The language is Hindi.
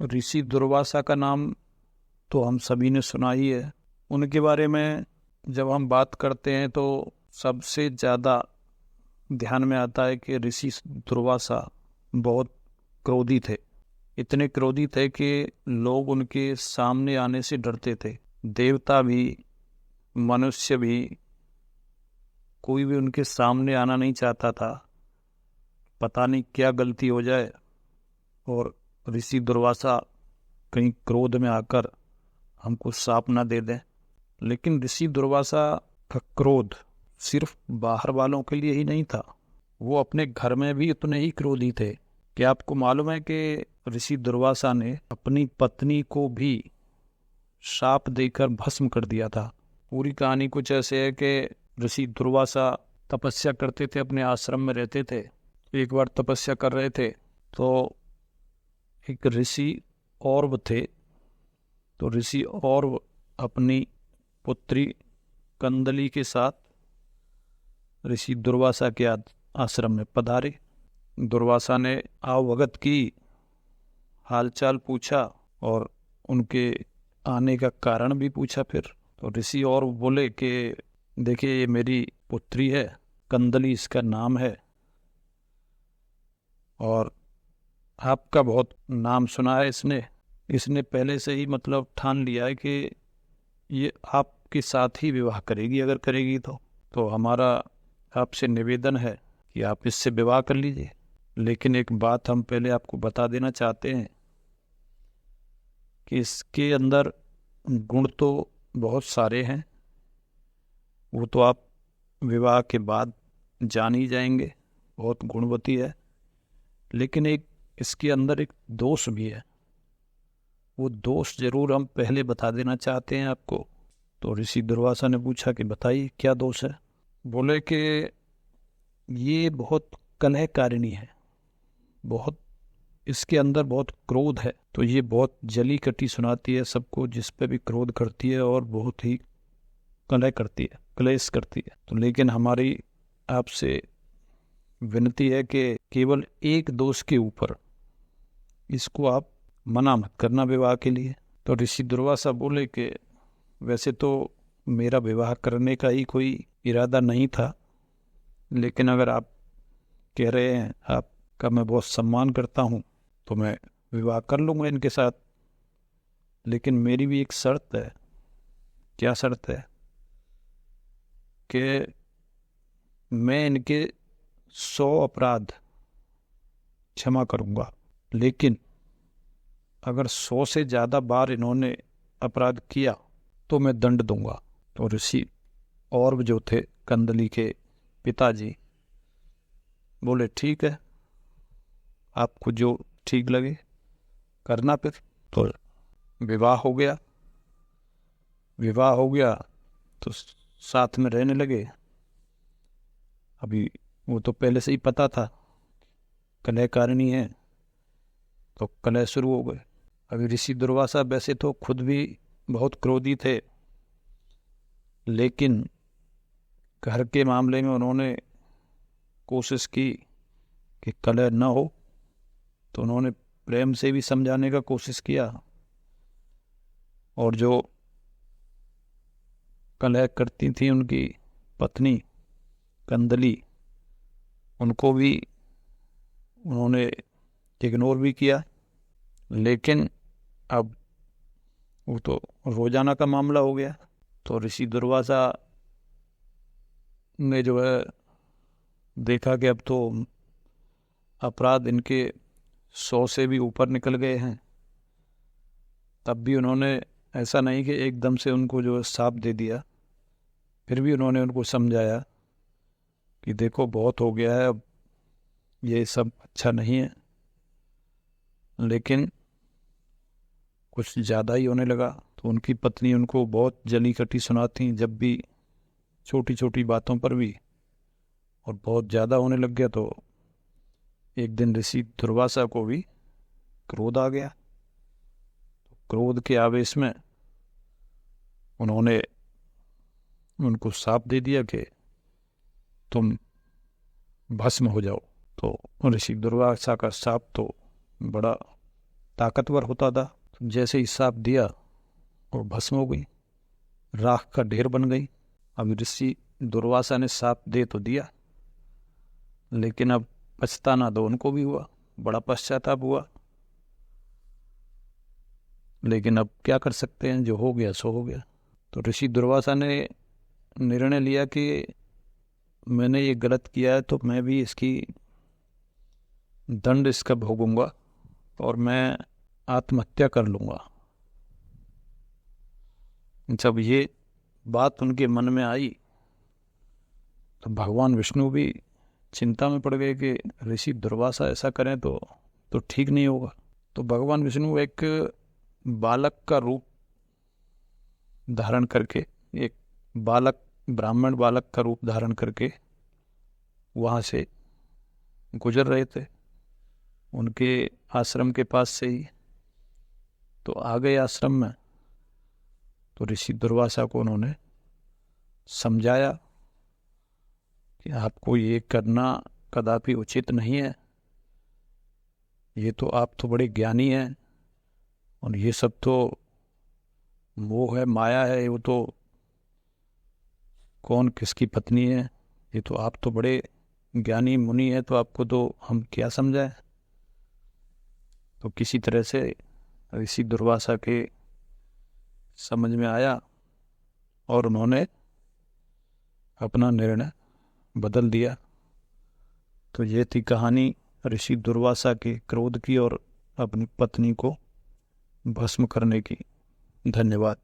ऋषि दुर्वासा का नाम तो हम सभी ने सुना ही है। उनके बारे में जब हम बात करते हैं तो सबसे ज़्यादा ध्यान में आता है कि ऋषि दुर्वासा बहुत क्रोधी थे। इतने क्रोधी थे कि लोग उनके सामने आने से डरते थे। देवता भी, मनुष्य भी, कोई भी उनके सामने आना नहीं चाहता था। पता नहीं क्या गलती हो जाए और ऋषि दुर्वासा कहीं क्रोध में आकर हमको शाप ना दे दें। लेकिन ऋषि दुर्वासा का क्रोध सिर्फ बाहर वालों के लिए ही नहीं था, वो अपने घर में भी उतने ही क्रोधी थे। क्या आपको मालूम है कि ऋषि दुर्वासा ने अपनी पत्नी को भी शाप देकर भस्म कर दिया था। पूरी कहानी कुछ ऐसे है कि ऋषि दुर्वासा तपस्या करते थे, अपने आश्रम में रहते थे। एक बार तपस्या कर रहे थे तो एक ऋषि औरव थे। तो ऋषि औरव अपनी पुत्री कंदली के साथ ऋषि दुर्वासा के आश्रम में पधारे। दुर्वासा ने आवभगत की, हालचाल पूछा और उनके आने का कारण भी पूछा। फिर तो ऋषि और बोले कि देखिए, ये मेरी पुत्री है, कंदली इसका नाम है, और आपका बहुत नाम सुना है इसने पहले से ही मतलब ठान लिया है कि ये आपके साथ ही विवाह करेगी। अगर करेगी तो हमारा आपसे निवेदन है कि आप इससे विवाह कर लीजिए। लेकिन एक बात हम पहले आपको बता देना चाहते हैं कि इसके अंदर गुण तो बहुत सारे हैं, वो तो आप विवाह के बाद जान ही जाएंगे, बहुत गुणवती है। लेकिन एक इसके अंदर एक दोष भी है, वो दोष जरूर हम पहले बता देना चाहते हैं आपको। तो ऋषि दुर्वासा ने पूछा कि बताइए क्या दोष है। बोले कि ये बहुत कलहकारिणी है, बहुत इसके अंदर बहुत क्रोध है। तो ये बहुत जली कटी सुनाती है सबको, जिस पे भी क्रोध करती है, और बहुत ही कलह करती है, क्लेश करती है। तो लेकिन हमारी आपसे विनती है कि केवल एक दोष के ऊपर इसको आप मना मत करना विवाह के लिए। तो ऋषि दुर्वासा बोले कि वैसे तो मेरा विवाह करने का ही कोई इरादा नहीं था, लेकिन अगर आप कह रहे हैं, आपका मैं बहुत सम्मान करता हूँ, तो मैं विवाह कर लूँगा इनके साथ। लेकिन मेरी भी एक शर्त है। क्या शर्त है? कि मैं इनके 100 अपराध क्षमा करूँगा, लेकिन अगर 100 से ज़्यादा बार इन्होंने अपराध किया तो मैं दंड दूंगा। तो ऋषि और जो थे कंदली के पिताजी बोले ठीक है, आपको जो ठीक लगे करना। फिर तो विवाह हो गया। विवाह हो गया तो साथ में रहने लगे। अभी वो तो पहले से ही पता था कलहकारिणी है, तो कलह शुरू हो गए। अभी ऋषि दुर्वासा वैसे तो खुद भी बहुत क्रोधी थे, लेकिन घर के मामले में उन्होंने कोशिश की कि कलह न हो। तो उन्होंने प्रेम से भी समझाने का कोशिश किया, और जो कलह करती थी उनकी पत्नी कंदली, उनको भी उन्होंने इग्नोर भी किया। लेकिन अब वो तो रोजाना का मामला हो गया। तो ऋषि दुर्वासा ने जो है देखा कि अब तो अपराध इनके 100 से भी ऊपर निकल गए हैं। तब भी उन्होंने ऐसा नहीं कि एकदम से उनको जो श्राप दे दिया, फिर भी उन्होंने उनको समझाया कि देखो बहुत हो गया है, अब ये सब अच्छा नहीं है। लेकिन कुछ ज़्यादा ही होने लगा। तो उनकी पत्नी उनको बहुत जली कटी सुनाती, जब भी छोटी छोटी बातों पर भी, और बहुत ज़्यादा होने लग गया। तो एक दिन ऋषि दुर्वासा को भी क्रोध आ गया। तो क्रोध के आवेश में उन्होंने उनको शाप दे दिया कि तुम भस्म हो जाओ। तो ऋषि दुर्वासा का शाप तो बड़ा ताकतवर होता था। जैसे ही श्राप दिया और भस्म हो गई, राख का ढेर बन गई। अब ऋषि दुर्वासा ने श्राप दे तो दिया, लेकिन अब पछताना तो उनको भी हुआ, बड़ा पश्चाताप हुआ। लेकिन अब क्या कर सकते हैं, जो हो गया सो हो गया। तो ऋषि दुर्वासा ने निर्णय लिया कि मैंने ये गलत किया है तो मैं भी इसकी दंड इसका भोगूंगा और मैं आत्महत्या कर लूंगा। जब ये बात उनके मन में आई तो भगवान विष्णु भी चिंता में पड़ गए कि ऋषि दुर्वासा ऐसा करें तो ठीक नहीं होगा। तो भगवान विष्णु एक बालक का रूप धारण करके, एक बालक, ब्राह्मण बालक का रूप धारण करके वहाँ से गुजर रहे थे, उनके आश्रम के पास से ही। तो आ गए आश्रम में, तो ऋषि दुर्वासा को उन्होंने समझाया कि आपको ये करना कदापि उचित नहीं है, ये तो आप तो बड़े ज्ञानी हैं और ये सब तो मोह है, माया है, वो तो कौन किसकी पत्नी है, ये तो आप तो बड़े ज्ञानी मुनि है, तो आपको तो हम क्या समझाएं। तो किसी तरह से ऋषि दुर्वासा के समझ में आया और उन्होंने अपना निर्णय बदल दिया। तो ये थी कहानी ऋषि दुर्वासा के क्रोध की और अपनी पत्नी को भस्म करने की। धन्यवाद।